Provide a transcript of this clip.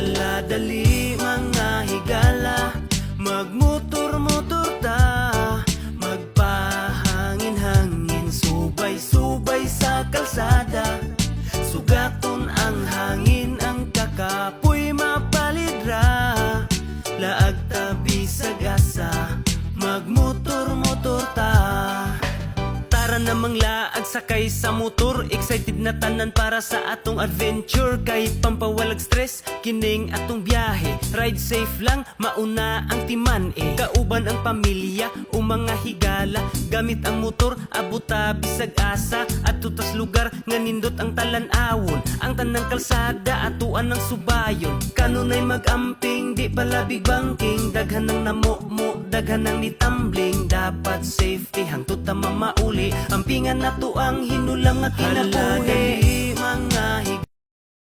Hala dali mga higala, magmotor-motor ta, magpahangin-hangin, subay-subay sa kalsada. Sugaton ang hangin, ang kakapoy mapalidra, laag tabi sa gasa, magmotor-motor ta. Tara namang laag sakay sa motor, excited na tanan para sa atong adventure. Kay pampawalag stress, kining atong biyahe, ride safe lang, mauna ang timan kauban ang pamilya o mga higala. Gamit ang motor, abuta bisag asa, at tutas lugar nga nindot ang talan-awon. Ang tanang kalsada, atuan ng subayon, kanunay mag-amping, di palabig banking. Daghan ng namumo, daghan ng nitambling, dapat safety hangtod ta mamauli. Ampingan na to ang hinulang at kinabuhi. Hala dali mga